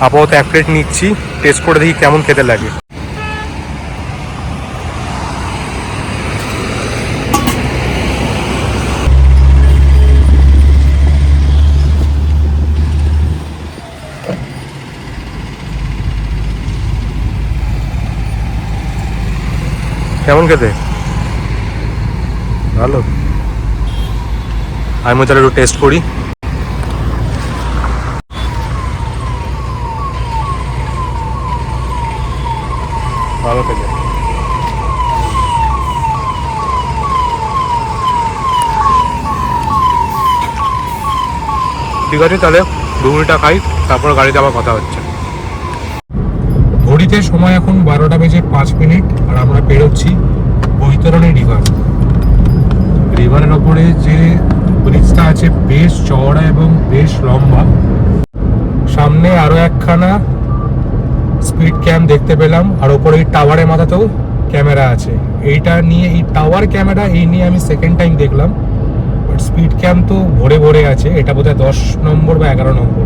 আপাতত 1 প্লেট নিচ্ছি, টেস্ট করে দেখি কেমন খেতে লাগে। কেমন খেতে? ভালো। আমি তাহলে একটু টেস্ট করি। ভালো খেতে। ঠিক আছে, তাহলে ঘুগনিটা খাই, তারপর গাড়িতে আবার কথা হচ্ছে। ঘড়িতে সময় এখন 12:05, আর আমরা বেরোচ্ছি বৈতরণী রিভার। রিভারের ওপরে যে ব্রিজটা আছে বেশ চওড়া এবং বেশ লম্বা। সামনে আরো একখানা স্পিড ক্যাম্প দেখতে পেলাম, আর ওপরে এই টাওয়ারের মাথাতেও ক্যামেরা আছে। এইটা নিয়ে, এই টাওয়ার ক্যামেরা এই নিয়ে আমি সেকেন্ড টাইম দেখলাম, বাট স্পিড ক্যাম্প তো ভরে ভরে আছে। এটা বোধহয় 10 নম্বর বা 11 নম্বর।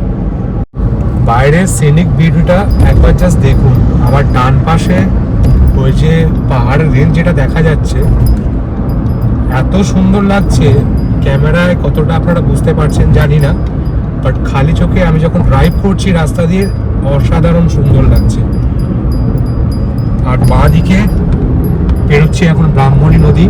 বাইরের সিনিক ভিউটা একবার জাস্ট দেখুন। আমার ডান পাশে ওই যে পাহাড়ের রেঞ্জ যেটা দেখা যাচ্ছে, এত সুন্দর লাগছে। ক্যামেরায় কতটা আপনারা বুঝতে পারছেন জানি না, বাট খালি চোখে আমি যখন ড্রাইভ করছি রাস্তা দিয়ে, অসাধারণ সুন্দর লাগছে। আর বাঁ দিকে বেরোচ্ছি এখন ব্রাহ্মণী নদী।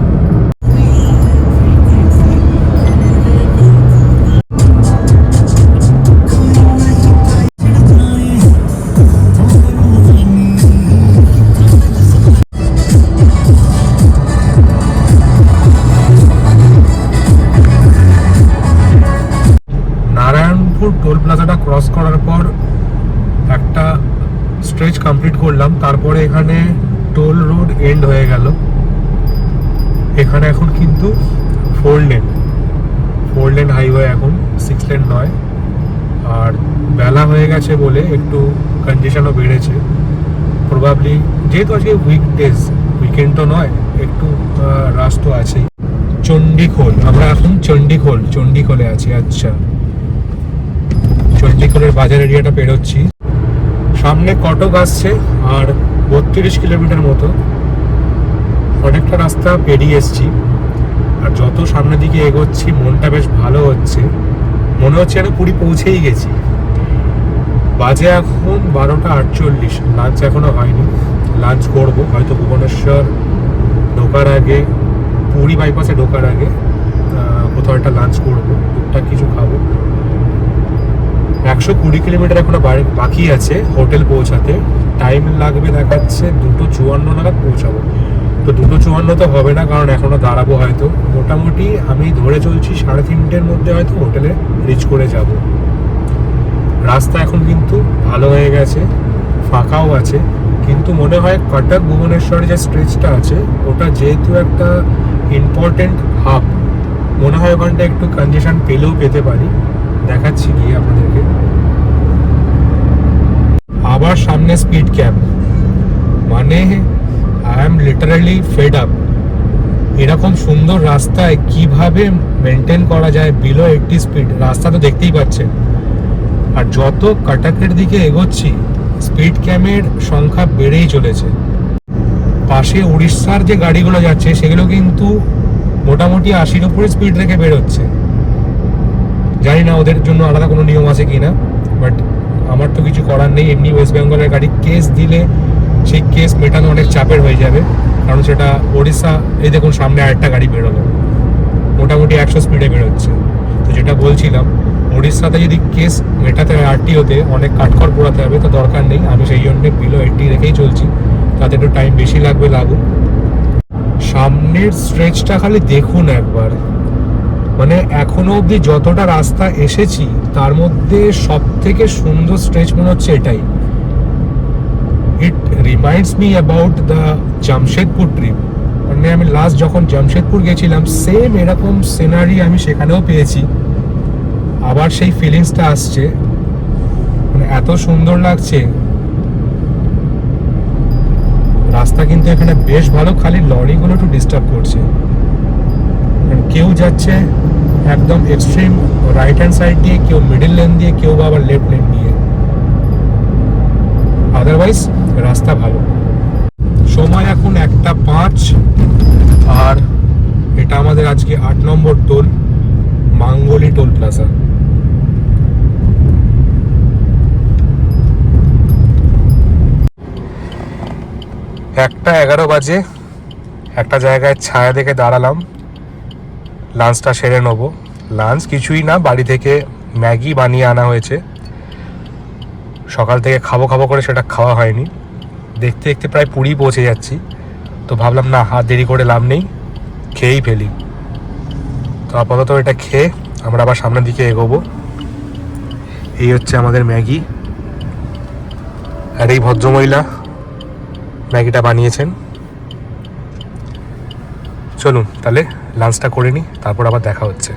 নারায়ণপুর টোল প্লাজাটা ক্রস করার পর একটা স্ট্রেচ কমপ্লিট করলাম, তারপরে এখানে টোল রোড এন্ড হয়ে গেল। এখানে এখন কিন্তু 4 লেন হাইওয়ে, এখন 6 লেন নয়। আর বেলা হয়ে গেছে বলে একটু কন্ডিশনও বেড়েছে। প্রবাবলি, যেহেতু আজকে উইকডেজ, উইকেন্ড তো নয়, একটু রাশ তো আছেই। চণ্ডীখোল, আমরা এখন চণ্ডীখোলে আছি। আচ্ছা, চণ্ডীখোলের বাজার এরিয়াটা পেরোচ্ছি। সামনে কটক আসছে আর 32 কিলোমিটার মতো, অনেকটা রাস্তা পেরিয়ে এসছি। আর যত সামনের দিকে এগোচ্ছি মনটা বেশ ভালো হচ্ছে, মনে হচ্ছে যেন পুরী পৌঁছেই গেছি। বাজে এখন 12:48, লাঞ্চ এখনো হয়নি। লাঞ্চ করবো হয়তো ভুবনেশ্বর ঢোকার আগে, পুরী বাইপাসে ঢোকার আগে কোথাও একটা লাঞ্চ করবো, টুকটাক কিছু খাবো। 120 কিলোমিটার এখনো বাকি আছে হোটেল পৌঁছাতে। টাইম লাগবে দেখাচ্ছে 2:54 নাগাদ পৌঁছাবো। তো 2:54 তো হবে না, কারণ এখনো দাঁড়াবো হয়তো। মোটামুটি আমি ধরে চলছি 3:30-এর মধ্যে হয়তো হোটেলে রিচ করে যাব। রাস্তা এখন কিন্তু ভালো হয়ে গেছে, ফাঁকাও আছে, কিন্তু মনে হয় কটক ভুবনেশ্বর যে স্ট্রেচটা আছে ওটা যেহেতু একটা ইম্পর্টেন্ট হাব, মনে হয় ওখানটা একটু কনজেশন পেলেও পেতে পারি। দেখাচ্ছি গিয়ে আপনাদেরকে। আবার সামনে স্পিড ক্যাম্প, মানে I am literally fed up. এরকম সুন্দর রাস্তায় কিভাবে মেনটেন করা যায় বিলো 80 স্পিড? রাস্তা তো দেখতেই পাচ্ছেন। আর যত কটকের দিকে এগোচ্ছি স্পিড ক্যামের সংখ্যা বেড়েই চলেছে। পাশে উড়িষ্যার যে গাড়িগুলো যাচ্ছে সেগুলো কিন্তু মোটামুটি 80-র উপরে স্পিড রেখে বেরোচ্ছে। জানি না ওদের জন্য আলাদা কোনো নিয়ম আছে কিনা, বাট আমার তো কিছু করার নেই। এমনি ওয়েস্ট বেঙ্গলের গাড়ি কেস দিলে সেই কেস মেটানো অনেক চাপের হয়ে যাবে, কারণ সেটা ওড়িশা। এই দেখুন সামনে আরেকটা গাড়ি বেরোলো, মোটামুটি 100 স্পিডে বেরোচ্ছে। তো যেটা বলছিলাম, উড়িষ্যাতে যদি কেস মেটাতে হয় আরটিওতে, অনেক কাঠখড় পোড়াতে হবে, তো দরকার নেই। আমি সেই জন্য বিলো 80 রেখেই চলছি, তাতে একটু টাইম বেশি লাগবে লাগুক। সামনের স্ট্রেচটা খালি দেখুন একবার, মানে এখনো অবধি যতটা রাস্তা এসেছি তার মধ্যে সব থেকে সুন্দর স্ট্রেচ মনে হচ্ছে এটাই। It reminds me about the Jamshedpur trip. মানে আমি লাস্ট যখন জামশেদপুর গেছিলাম সেম এরকম সিনারি আমি সেখানেও পেয়েছি, আবার সেই ফিলিংসটা আসছে। মানে এত সুন্দর লাগছে রাস্তা, কিন্তু এখানে বেশ ভালো, খালি লরিগুলো একটু ডিস্টার্ব করছে। কেউ যাচ্ছে একদম এক্সট্রিম রাইট হ্যান্ড সাইড দিয়ে, কেউ মিডিল লেন দিয়ে, কেউ আবার লেফট লেন দিয়ে। আদারওয়াইজ রাস্তা ভালো। সময় এখন 1:05, আর এটা আমাদের আজকে 8 নম্বর টোল, মাঙ্গলি টোল প্লাজা। একটা 11 বাজে, একটা জায়গায় ছায়া দেখে দাঁড়ালাম, লাঞ্চটা সেরে নেবো। লাঞ্চ কিছুই না, বাড়ি থেকে ম্যাগি বানিয়ে আনা হয়েছে। সকাল থেকে খাবো খাবো করে সেটা খাওয়া হয়নি। দেখতে দেখতে প্রায় পুরী পৌঁছে যাচ্ছি, তো ভাবলাম না হাত দেরি করে লাভ নেই, খেয়েই ফেলি। তো আপাতত এটা খেয়ে আমরা আবার সামনের দিকে এগোবো। এই হচ্ছে আমাদের ম্যাগি, আর এই ভদ্রমহিলা ম্যাগিটা বানিয়েছেন। চলুন তাহলে লাঞ্চটা করে নিই, তারপর আবার দেখা হচ্ছে।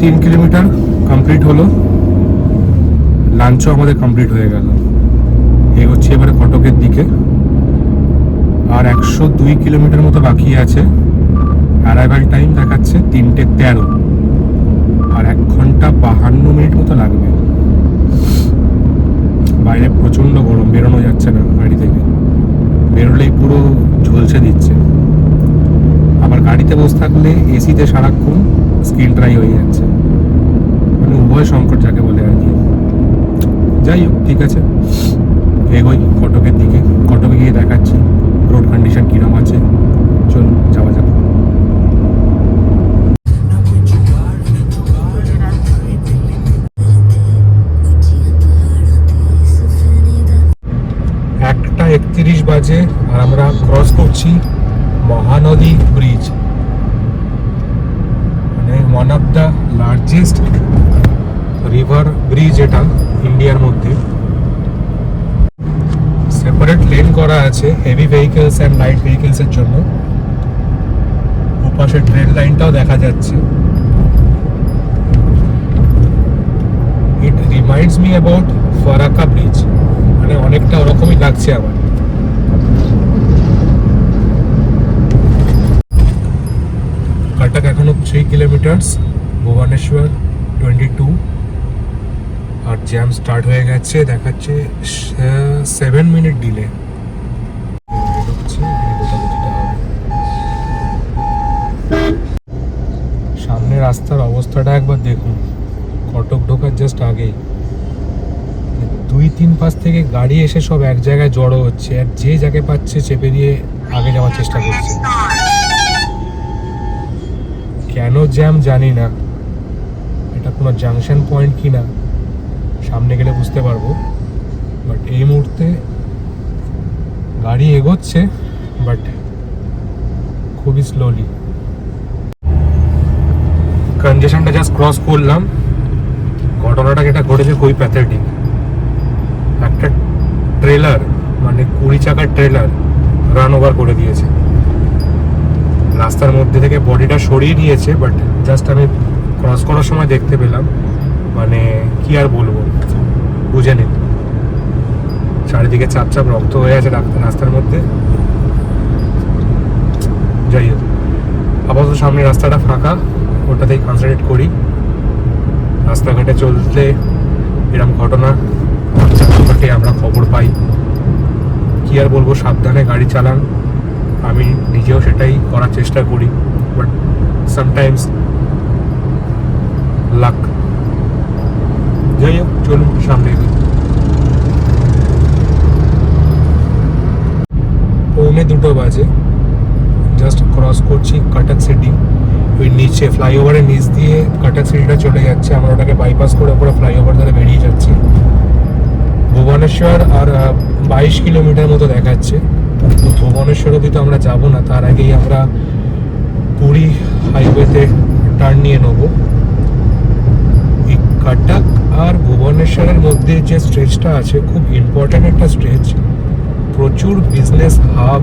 তিন কিলোমিটার কমপ্লিট হলো, লাঞ্চও আমাদের কমপ্লিট হয়ে গেল। এগোচ্ছি এবারে কটকের দিকে, আর 102 কিলোমিটার মতো বাকি আছে। অ্যারাইভাল টাইম দেখাচ্ছে 3:13, আর 1 ঘন্টা 52 মিনিট মতো লাগবে। বাইরে প্রচণ্ড গরম, বেরোনো যাচ্ছে না গাড়ি থেকে, বেরোলেই পুরো ঝলসে দিচ্ছে। আবার গাড়িতে বসে থাকলে এসিতে সারাক্ষণ স্কিন ড্রাই হয়ে যাচ্ছে, মানে উভয় সংকট যাকে বলে আর কি। যাই হোক, ঠিক আছে, এগোই কটকের দিকে। কটকে গিয়ে দেখাচ্ছি রোড কন্ডিশন কীরকম আছে। চলুন যাওয়া যাক। একটা 31 বাজে, আর আমরা ক্রস করছি মহানদী ব্রিজ, মানে one of the largest river bridge এটা ইন্ডিয়ার মধ্যে। সেপারেট লেন করা আছে হেভি ভেহিকেলস অ্যান্ড লাইট ভেহিকেলসের জন্য। ওপাশে ট্রেন লাইনটাও দেখা যাচ্ছে। It reminds me about Farakka bridge, মানে অনেকটা ওরকমই লাগছে আমার। কাটাক এখনো 3 কিলোমিটার্স, ভুবনেশ্বর 22, আর জ্যাম স্টার্ট হয়ে গেছে, দেখাচ্ছে 7 মিনিট ডিলে। সামনে রাস্তার অবস্থাটা একবার দেখুন, কটক ঢোকার জাস্ট আগেই 2-3 পাশ থেকে গাড়ি এসে সব এক জায়গায় জড়ো হচ্ছে, আর যে যাকে পাচ্ছে চেপে দিয়ে আগে যাওয়ার চেষ্টা করছে। কেন জ্যাম জানি না, এটা কোনো জাংশন পয়েন্ট কি না সামনে গেলে বুঝতে পারবো, বাট এই মুহূর্তে গাড়ি এগোচ্ছে বাট খুবই স্লোলি। কনজেশনটা জাস্ট ক্রস করলাম। ঘটনাটা যেটা ঘটেছে খুবই প্যাথেটিক। একটা ট্রেলার, মানে 20 চাকার ট্রেলার রান ওভার করে দিয়েছে। রাস্তার মধ্যে থেকে বডিটা সরিয়ে দিয়েছে, বাট জাস্ট আমি ক্রস করার সময় দেখতে পেলাম, মানে কি আর বলবো, বুঝে নিন। চারিদিকে চাপ চাপ রক্ত হয়ে আছে রাস্তার মধ্যে। যাই হোক, আপাতত সামনে রাস্তাটা ফাঁকা, ওটাতেই কনসেন্ট্রেট করি। রাস্তাঘাটে চলতে এরকম ঘটনা চারপাশে আমরা খবর পাই। কি আর বলবো, সাবধানে গাড়ি চালান। আমি নিজেও সেটাই করার চেষ্টা করি, বাট সামটাইমস লাক। যাই হোক, চলুন সামনে এগোই। 1:45 বাজে, জাস্ট ক্রস করছি কাটাক সিটি। ওই নিচে ফ্লাইওভারের নিচ দিয়ে কাটাক সিটিটা চলে যাচ্ছে, আমরা ওটাকে বাইপাস করে পুরো ফ্লাইওভার ধরে বেরিয়ে যাচ্ছি। ভুবনেশ্বর আর 22 কিলোমিটার মতো দেখাচ্ছে। তো ভুবনেশ্বর অব্দি তো আমরা যাবো না, তার আগেই আমরা পুরী হাইওয়েতে টার্ন নিয়ে নেবো। এই কাটাক আর ভুবনেশ্বরের মধ্যে যে স্ট্রেচটা আছে খুব ইম্পর্ট্যান্ট একটা স্ট্রেচ। প্রচুর business hub,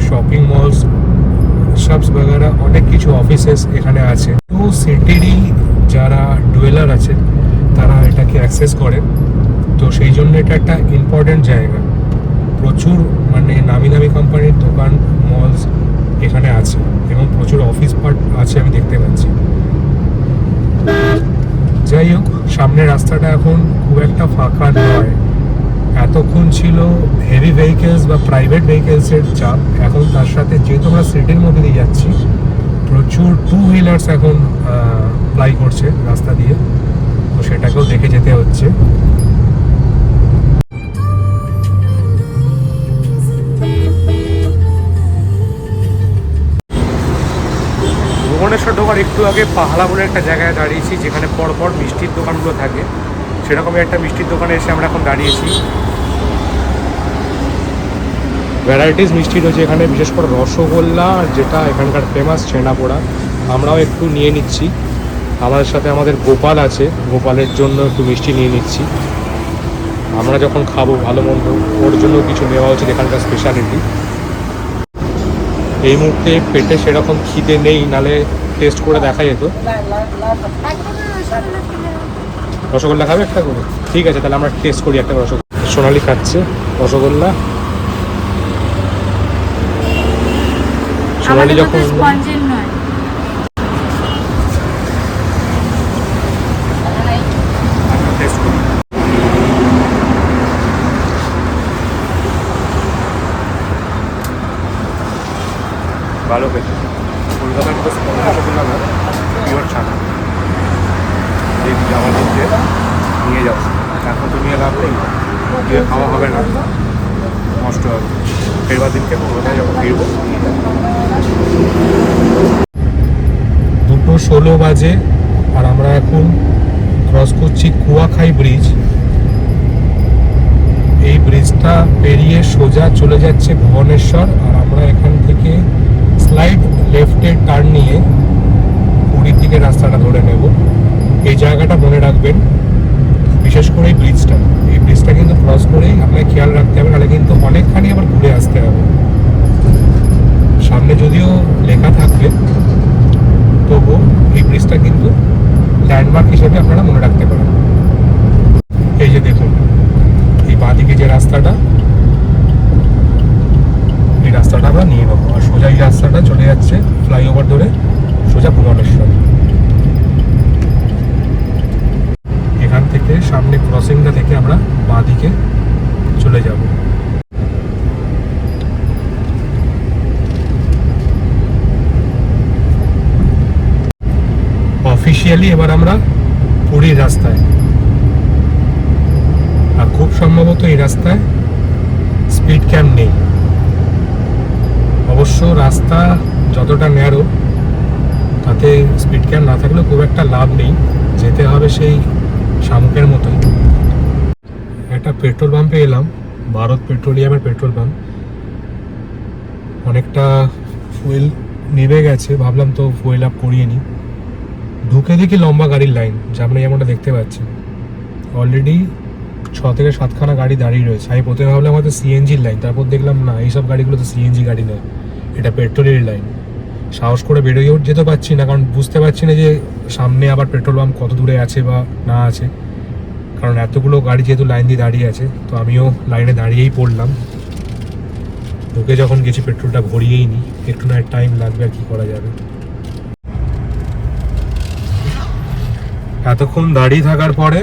shopping malls, shops বগেরা, অনেক কিছু অফিসেস এখানে আছে। তো সিটিরই যারা ডুয়েলার আছে তারা এটাকে অ্যাক্সেস করে, তো সেই জন্য এটা একটা ইম্পর্ট্যান্ট জায়গা। প্রচুর মানে নামি দামি কোম্পানির দোকান, মলস এখানে আছে, এবং প্রচুর অফিস পার্ট আছে আমি দেখতে পাচ্ছি। যাই হোক, সামনের রাস্তাটা এখন খুব একটা ফাঁকা নয়। এতক্ষণ ছিল হেভি ভেহিকেলস বা প্রাইভেট ভেহিকেলসের চাপ, এখন তার সাথে যেহেতু আমরা সিটির মধ্যে দিয়ে যাচ্ছি, প্রচুর 2 হুইলার্স এখন প্লাই করছে রাস্তা দিয়ে, তো সেটাকেও দেখে যেতে হচ্ছে। ভুবনেশ্বর ঢোকার একটু আগে পাহাড়া বলে একটা জায়গায় দাঁড়িয়েছি, যেখানে পরপর মিষ্টির দোকানগুলো থাকে। সেরকমই একটা মিষ্টির দোকানে এসে আমরা এখন দাঁড়িয়েছি। ভ্যারাইটিস মিষ্টি রয়েছে এখানে, বিশেষ করে রসগোল্লা, যেটা এখানকার ফেমাস, ছেনাপোড়া। আমরাও একটু নিয়ে নিচ্ছি। আমাদের সাথে আমাদের গোপাল আছে, গোপালের জন্য একটু মিষ্টি নিয়ে নিচ্ছি। আমরা যখন খাবো ভালো মন্দ, ওর জন্য কিছু নেওয়া উচিত, এখানকার স্পেশালিটি। এই মুহূর্তে পেটে সেরকম খিদে নেই, নালে টেস্ট করে দেখা যেত। রসগোল্লা খাবে একটা করে? ঠিক আছে, তাহলে আমরা টেস্ট করি একটা রসগোল্লা। সোনালি খাচ্ছে রসগোল্লা। সোনালি যখন টেস্ট করি। ভালো খেতে। কলকাতার মতো রসগোল্লা না, পিওর ছানা। এই আমাদের যে নিয়ে যাও, এখন তো নিয়ে লাভ নেই, দিয়ে খাওয়া হবে না, নষ্ট হবে। ফেরবার দিনকে কলকাতায় যখন ফিরবো। 2:16 বাজে, আর আমরা এখন ক্রস করছি কুয়াখাই ব্রিজ। এই ব্রিজটা পেরিয়ে সোজা চলে যাচ্ছে ভুবনেশ্বর, আর আমরা এখান থেকে স্লাইড লেফটে টার্ন নিয়ে পুরীর দিকে রাস্তাটা ধরে নেব। এই জায়গাটা মনে রাখবেন, বিশেষ করে এই ব্রিজটা কিন্তু ক্রস করেই আপনাকে খেয়াল রাখতে হবে, নাহলে কিন্তু অনেকখানি আবার ঘুরে আসতে হবে। সামনে যদিও লেখা থাকবে, তবু এই ব্রিজটা কিন্তু ল্যান্ডমার্ক হিসেবে আপনারা মনে রাখতে পারেন। এই যে দেখুন, এই বাঁদিকে যে রাস্তাটা, এই রাস্তাটা আমরা নিয়ে নেবো, আর সোজা এই রাস্তাটা চলে যাচ্ছে ফ্লাইওভার ধরে সোজা ভুবনেশ্বর। এখান থেকে সামনে ক্রসিংটা থেকে আমরা বাঁদিকে চলে যাব। অফিসিয়ালি এবার আমরা পুরীর রাস্তায়, আর খুব সম্ভবত এই রাস্তায় স্পিড ক্যাম্প নেই। অবশ্য রাস্তা যতটা ন্যারো, তাতে স্পিড ক্যাম্প না থাকলেও খুব একটা লাভ নেই, যেতে হবে সেই শামুকের মতোই। একটা পেট্রোল পাম্পে এলাম, ভারত পেট্রোলিয়ামের পেট্রোল পাম্প। অনেকটা ফুয়েল নেমে গেছে, ভাবলাম তো ফুয়েল আপ করিয়ে নিই। ঢুকে দেখি লম্বা গাড়ির লাইন, যেমনটা দেখতে পাচ্ছি। অলরেডি 6 থেকে 7খানা গাড়ি দাঁড়িয়ে রয়েছে। আমি প্রথমে ভাবলাম হয়তো সিএনজির লাইন, তারপর দেখলাম না, এইসব গাড়িগুলো তো সিএনজি গাড়ি নয়, এটা পেট্রোলের লাইন। সাহস করে বেরোয় যেতে পারছি না, কারণ বুঝতে পারছি না যে সামনে আবার পেট্রোল পাম্প কত দূরে আছে বা না আছে, কারণ এতগুলো গাড়ি যেহেতু লাইন দিয়ে দাঁড়িয়ে আছে। তো আমিও লাইনে দাঁড়িয়েই পড়লাম। ঢুকে যখন গেছি পেট্রোলটা ভরিয়েই নিই, একটু না টাইম লাগবে, আর কি করা যাবে। এতক্ষণ দাঁড়িয়ে থাকার পরে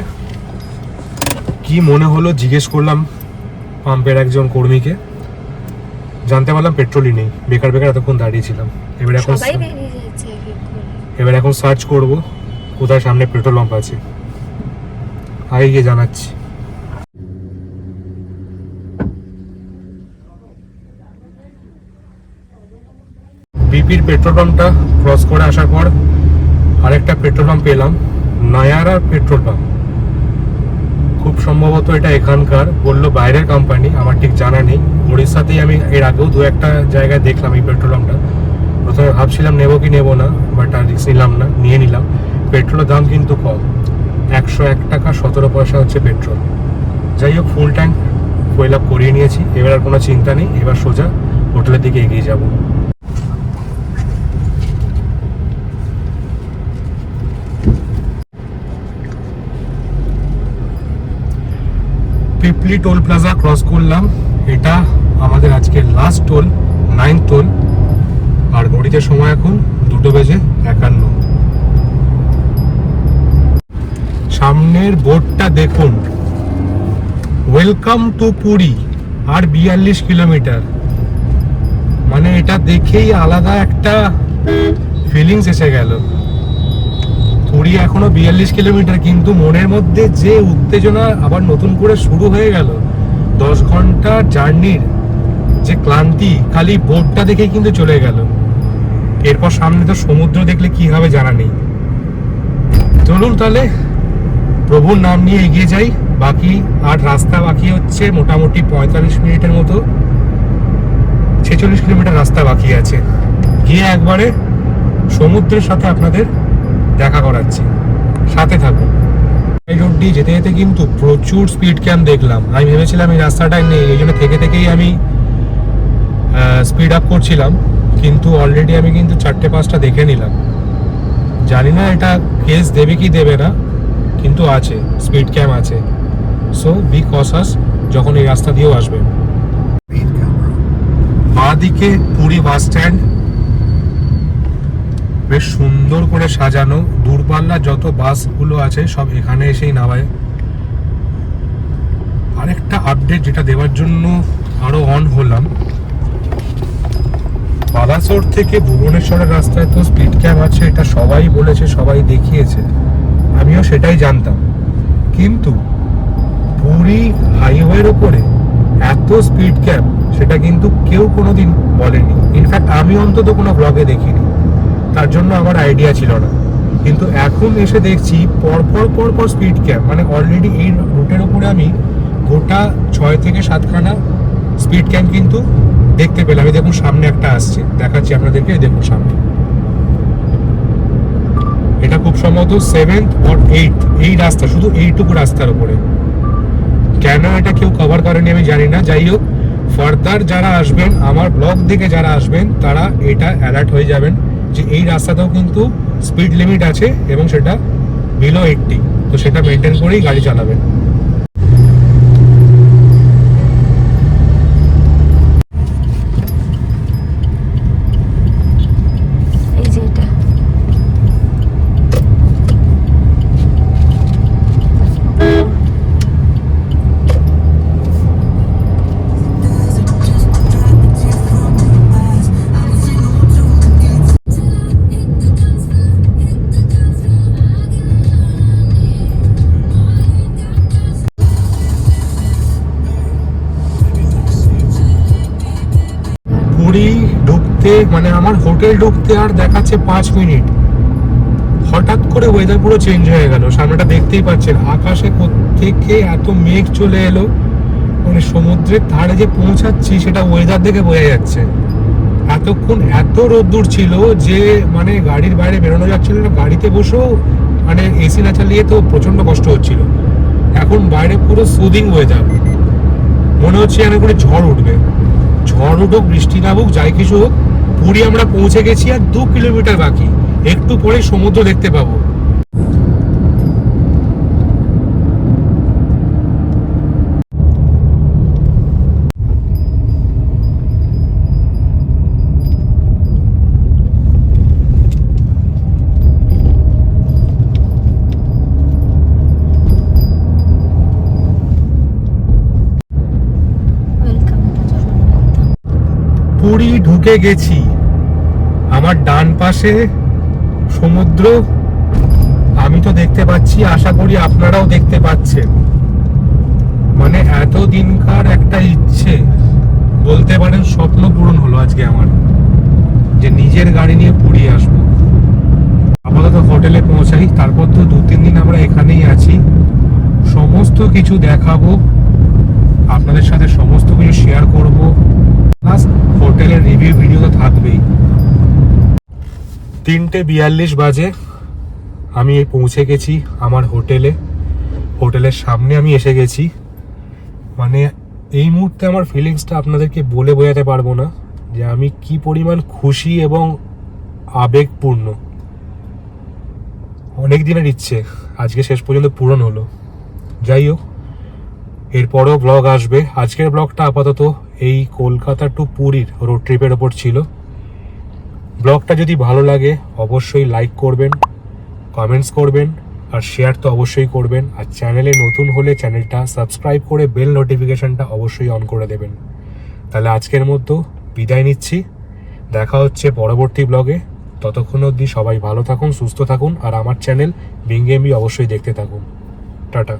কি মনে হলো জিজ্ঞেস করলাম পাম্পের একজন কর্মীকে, জানতে পারলাম পেট্রোলই নেই। বেকার এতক্ষণ দাঁড়িয়েছিলাম। এবার এখন সার্চ করব কোথায় সামনে পেট্রোল পাম্প আছে, আগে গিয়ে জানাচ্ছি। বিপির পেট্রোল পাম্পটা ক্রস করে আসার পর আরেকটা পেট্রোল পাম্প পেলাম, নায়ারা পেট্রোল পাম্প। খুব সম্ভবত এটা এখানকার, বললো বাইরের কোম্পানি, আমার ঠিক জানা নেই। উড়িষ্যাতেই আমি এর আগেও 2-1টা জায়গায় দেখলাম এই পেট্রোল পাম্পটা। প্রথমে ভাবছিলাম নেবো কি নেবো না, বাট আর রিস্ক নিলাম না, নিয়ে নিলাম। পেট্রোলের দাম কিন্তু কম, 101 টাকা 17 পয়সা হচ্ছে পেট্রোল। যাই হোক, ফুল ট্যাঙ্ক ফুয়েল আপ করিয়ে নিয়েছি। এবার আর কোনো চিন্তা নেই, এবার সোজা হোটেলের দিকে এগিয়ে যাব। পিপলি টোল প্লাজা ক্রস করলাম, এটা আমাদের আজকের লাস্ট টোল, 9th টোল। আর ঘড়িতে সময় এখন 2:51। সামনের বোর্ডটা দেখুন, ওয়েলকাম টু পুরী, আর 42 কিলোমিটার। মানে এটা দেখেই আলাদা একটা ফিলিংস এসে গেল। পুরী এখনো 42 কিলোমিটার, কিন্তু মনের মধ্যে যে উত্তেজনা আবার নতুন করে শুরু হয়ে গেল। 10 ঘন্টা জার্নির যে ক্লান্তি খালি বোর্ডটা দেখেই কিন্তু চলে গেল। এরপর সামনে তো সমুদ্র দেখলে কি হবে জানা নেই। চলুন তাহলে প্রভুর নাম নিয়ে এগিয়ে যাই। বাকি আর রাস্তা বাকি হচ্ছে মোটামুটি 45 মিনিটের মতো, 46 কিলোমিটার রাস্তা বাকি আছে। গিয়ে একবারে সমুদ্রের সাথে আপনাদের দেখা করাচ্ছি, সাথে থাকুন। এই রোড দিয়ে যেতে যেতে কিন্তু প্রচুর স্পিড ক্যাম্প দেখলাম। আমি ভেবেছিলাম এই রাস্তাটাই নেই, এই জন্য থেকেই আমি স্পিড আপ করছিলাম, কিন্তু অলরেডি আমি কিন্তু 4-5টা দেখে নিলাম। জানি না এটা কেস দেবে কি দেবে না, কিন্তু আছে, স্পিড ক্যাম্প আছে। সো বি কসাস যখন এই রাস্তা দিয়েও আসবেন। বাঁদিকে পুরী বাস স্ট্যান্ড, বেশ সুন্দর করে সাজানো। দূরপাল্লার যত বাসগুলো আছে সব এখানে এসেই নামায়। আরেকটা আপডেট যেটা দেওয়ার জন্য আরো অন হলাম, বালাসোর থেকে ভুবনেশ্বরের রাস্তায় তো স্পিড ক্যাম্প আছে, এটা সবাই বলেছে, সবাই দেখিয়েছে, আমিও সেটাই জানতাম। কিন্তু পুরী হাইওয়ের উপরে এত স্পিড ক্যাম্প সেটা কিন্তু কেউ কোনোদিন বলেনি। ইনফ্যাক্ট আমি অন্তত কোনো ব্লগে দেখিনি, তার জন্য আমার আইডিয়া ছিল না। কিন্তু এখন এসে দেখছি পরপর স্পিড ক্যাম্প। মানে অলরেডি এই রুটের উপরে আমি গোটা 6 থেকে 7খানা স্পিড ক্যাম্প কিন্তু দেখতে পেলাম। এই দেখুন সামনে একটা আসছে, দেখাচ্ছি আপনাদেরকে। দেখুন সামনে, এটা খুব খুব সম্ভবত 7th or 8th এই রাস্তা, শুধু এইটুকু রাস্তার উপরে। কেন এটা কেউ কভার করেনি আমি জানি না। যাই হোক, ফার্দার যারা আসবেন, আমার ব্লগ দেখে যারা আসবেন, তারা এটা অ্যালার্ট হয়ে যাবেন যে এই রাস্তাতেও কিন্তু স্পিড লিমিট আছে এবং সেটা বিলো 80, তো সেটা মেনটেন করেই গাড়ি চালাবেন। এই যে এটা পুরী ঢুকতে, মানে আমার হোটেল ঢুকতে আর দেখাচ্ছে 5 মিনিট। হঠাৎ করে ওয়েদার পুরো চেঞ্জ হয়ে গেল। সামনেটা দেখতেই পাচ্ছেন, আকাশে কোত্থেকে এত মেঘ চলে এলো, মানে সমুদ্রের ধারে যে পৌঁছাচ্ছি সেটা ওয়েদার দেখে বোঝা যাচ্ছে। এতক্ষণ এত রোদ্দুর ছিল যে মানে গাড়ির বাইরে বেরোনো যাচ্ছিল না, গাড়িতে বসেও মানে এসি না চালিয়ে তো প্রচন্ড কষ্ট হচ্ছিল। এখন বাইরে পুরো সুদিং ওয়েদার, মনে হচ্ছে যেন করে ঝড় উঠবে। ঝড় উঠুক, বৃষ্টি নামুক, যাই কিছু হোক, পুরী আমরা পৌঁছে গেছি আর 2 কিলোমিটার বাকি। একটু পরে সমুদ্র দেখতে পাবো। Welcome to Jagannath. পুরী ঢুকে গেছি। আমার ডান পাশে সমুদ্র আমি তো দেখতে পাচ্ছি, আশা করি আপনারাও দেখতে পাচ্ছেন। মানে এত দিনকার একটা ইচ্ছে, বলতে পারেন স্বপ্ন পূরণ হলো আজকে আমার, যে নিজের গাড়ি নিয়ে পুরী আসবো। আপাতত হোটেলে পৌঁছাই, তারপর তো 2-3 দিন আমরা এখানেই আছি। সমস্ত কিছু দেখাবো আপনাদের সাথে, সমস্ত কিছু শেয়ার করব, প্লাস হোটেলের রিভিউ ভিডিও তো থাকবেই। 3:42 বাজে আমি পৌঁছে গেছি আমার হোটেলে। হোটেলের সামনে আমি এসে গেছি। মানে এই মুহূর্তে আমার ফিলিংসটা আপনাদেরকে বলে বোঝাতে পারবো না যে আমি কি পরিমাণ খুশি এবং আবেগপূর্ণ। অনেক দিনের ইচ্ছে আজকে শেষ পর্যন্ত পূরণ হলো। যাই হোক, এরপরও ব্লগ আসবে। আজকের ব্লগটা আপাতত এই কলকাতা টু পুরীর রোড ট্রিপের ওপর ছিল। ব্লগটা যদি ভালো লাগে অবশ্যই লাইক করবেন, কমেন্টস করবেন, আর শেয়ার তো অবশ্যই করবেন। আর চ্যানেলে নতুন হলে চ্যানেলটা সাবস্ক্রাইব করে বেল নোটিফিকেশনটা অবশ্যই অন করে দেবেন। তাহলে আজকের মতো বিদায় নিচ্ছি, দেখা হচ্ছে পরবর্তী ব্লগে। ততক্ষণ অবধি সবাই ভালো থাকুন, সুস্থ থাকুন, আর আমার চ্যানেল বিং এমবি অবশ্যই দেখতে থাকুন। টাটা।